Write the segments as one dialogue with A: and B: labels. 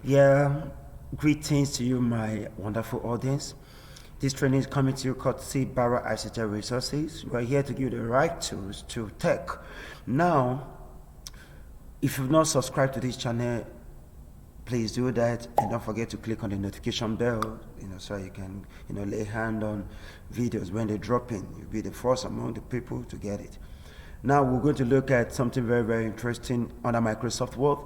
A: Yeah, greetings to you, my wonderful audience. This training is coming to you courtesy Barra ICT Resources. We are here to give you the right tools to tech. Now, if you've not subscribed to this channel, please do that, and don't forget to click on the notification bell, so you can, lay hand on videos when they drop in. You'll be the first among the people to get it. Now, we're going to look at something very, very interesting under Microsoft Word.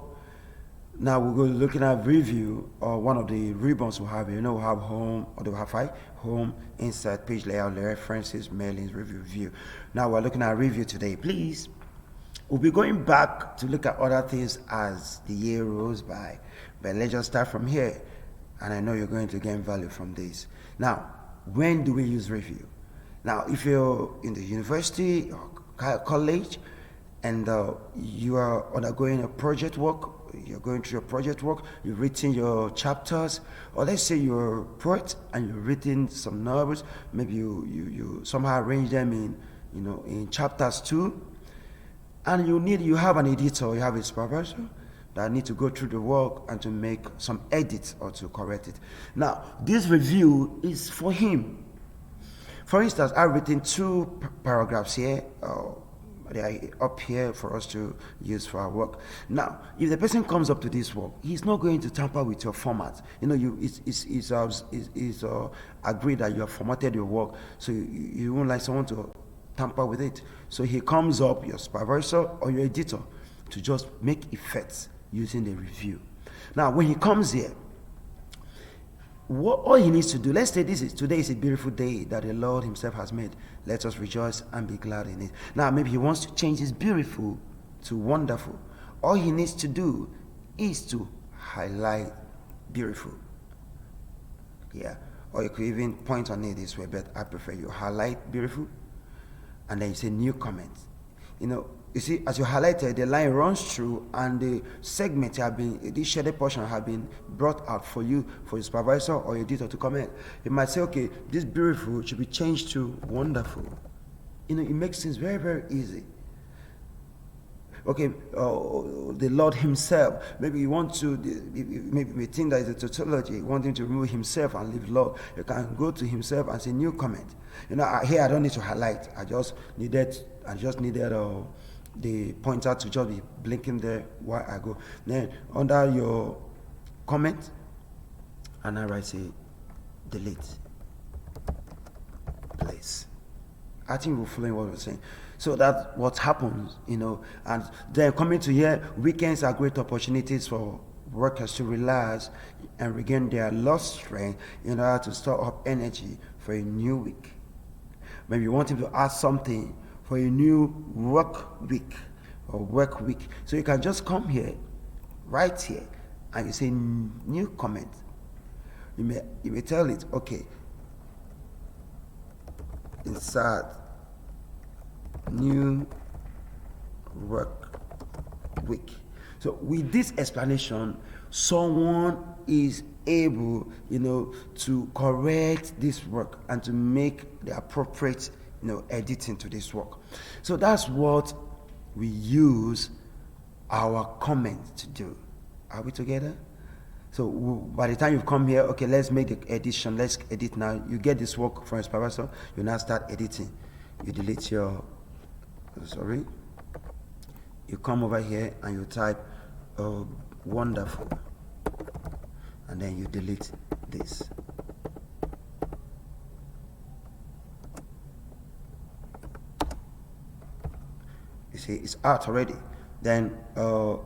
A: Now we're going to look at review or one of the ribbons we have. We have home, or do we have five? Home, insert, page layout, references, mailings, review, view. Now we're looking at review today. Please, we'll be going back to look at other things as the year goes by. But let's just start from here. And I know you're going to gain value from this. Now, when do we use review? Now, if you're in the university or college, and you are undergoing a project work, you're going through your project work, you've written your chapters, or let's say you're a poet and you've written some novels, maybe you somehow arrange them in chapters too, and you have an editor, you have a supervisor that need to go through the work and to make some edits or to correct it. Now, this review is for him. For instance, I've written two paragraphs here, they are up here for us to use for our work. Now, if the person comes up to this work, he's not going to tamper with your format. It's agreed that you have formatted your work, so you won't like someone to tamper with it. So he comes up, your supervisor or your editor, to just make effects using the review. Now, when he comes here, all he needs to do, let's say today is a beautiful day that the Lord himself has made. Let us rejoice and be glad in it. Now, maybe he wants to change his beautiful to wonderful. All he needs to do is to highlight beautiful. Yeah, or you could even point on it this way, but I prefer you highlight beautiful, and then you say new comment. You see, as you highlighted, the line runs through, and the segment this shaded portion have been brought out for you, for your supervisor or your editor to comment. You might say, okay, this beautiful should be changed to wonderful. It makes things very, very easy. Okay, the Lord himself, maybe you want to, maybe we think that it's a tautology, you want him to remove himself and leave Lord. You can go to himself and say new comment. Here I don't need to highlight. I just needed the pointer to just be blinking there while I go. Then under your comment, and I write say delete, place. I think we're following what we're saying. So that's what happens, and then coming to here, weekends are great opportunities for workers to relax and regain their lost strength in order to store up energy for a new week. Maybe you want him to add something for a new work week or work week. So you can just come here, right here, and you say new comment. You may tell it, okay, insert new work week. So with this explanation, someone is able, to correct this work and to make the appropriate, editing to this work. So that's what we use our comment to do. Are we together? So by the time you've come here, okay, let's make the edition. Let's edit now. You get this work from your supervisor. You now start editing. You delete your, you come over here and you type wonderful, and then you delete this. You see, it's out already. Then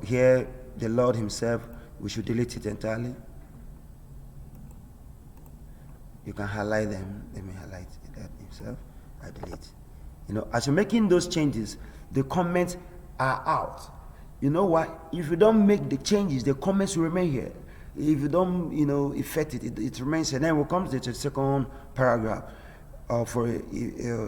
A: here, the Lord himself, we should delete it entirely. You can highlight them. Let me highlight that himself. I delete. As you're making those changes, the comments are out. You know why? If you don't make the changes, the comments will remain here. If you don't, effect it, it remains here. Then we'll come to the second paragraph for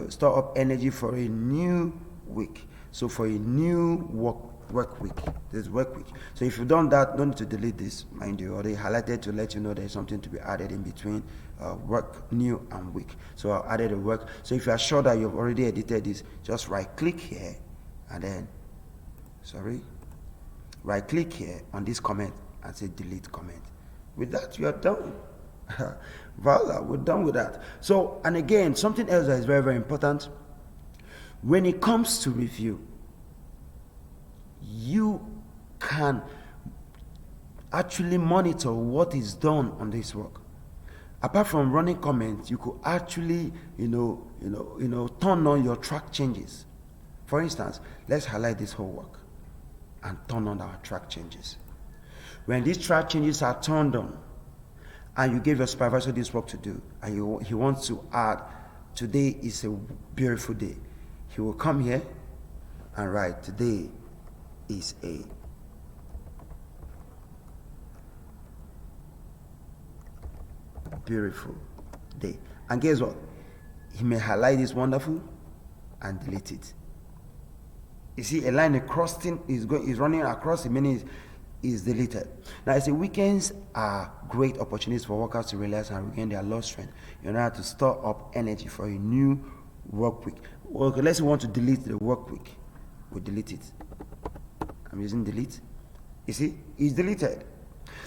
A: store up energy for a new week. So for a new work week, this work week. So if you've done that, don't need to delete this, mind you. Already highlighted to let you know there's something to be added in between work, new, and week. So I added a work. So if you are sure that you've already edited this, just right click here, and then, right click here on this comment and say delete comment. With that, you are done. Voila, we're done with that. So, and again, something else that is very, very important, when it comes to review, you can actually monitor what is done on this work. Apart from running comments, you could actually, turn on your track changes. For instance, let's highlight this whole work and turn on our track changes. When these track changes are turned on, and you give your supervisor this work to do, and he wants to add, today is a beautiful day, he will come here and write, today is a beautiful day. And guess what? He may highlight this wonderful and delete it. You see, a line across is running across, it means is deleted. Now, I say weekends are great opportunities for workers to realize and regain their lost strength in order to store up energy for a new work week. Well, okay, let's say we want to delete the work week. We'll delete it. I'm using delete. You see, it's deleted.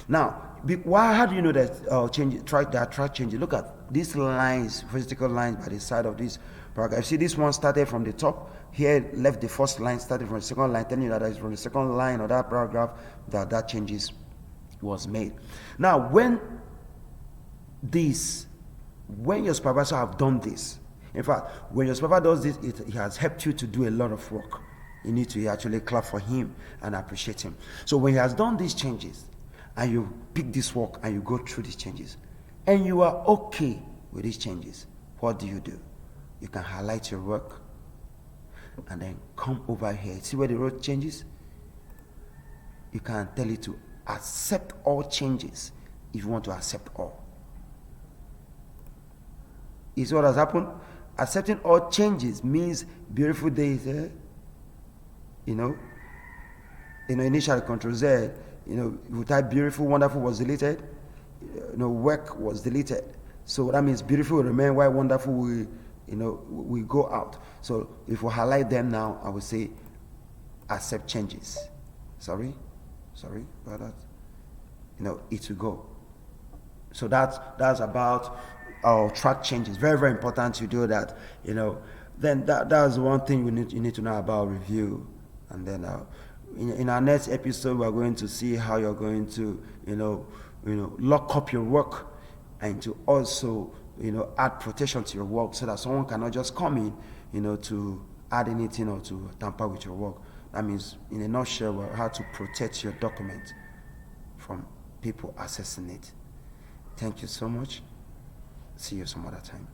A: Now, how do you know that track changes? Look at these lines, vertical lines by the side of this paragraph. See, this one started from the top. Here, left the first line, started from the second line, telling you that it's from the second line of that paragraph that changes was made. Now, when your supervisor have done this, in fact, when your supervisor does this, it has helped you to do a lot of work. You need to actually clap for him and appreciate him. So when he has done these changes, and you pick this work and you go through these changes, and you are okay with these changes, what do? You can highlight your work and then come over here. See where the road changes? You can tell it to accept all changes if you want to accept all. Is what has happened? Accepting all changes means beautiful days. Initially Control Z. You type beautiful, wonderful was deleted. Work was deleted. So that means beautiful will remain while wonderful we go out. So if we highlight them now, I will say accept changes. Sorry about that. It will go. So that's about our track changes. Very, very important to do that. Then that's one thing you need to know about review. And then in our next episode, we're going to see how you're going to lock up your work and to also add protection to your work so that someone cannot just come in to add anything or to tamper with your work. That means, in a nutshell, how to protect your document from people accessing it. Thank you so much. See you some other time.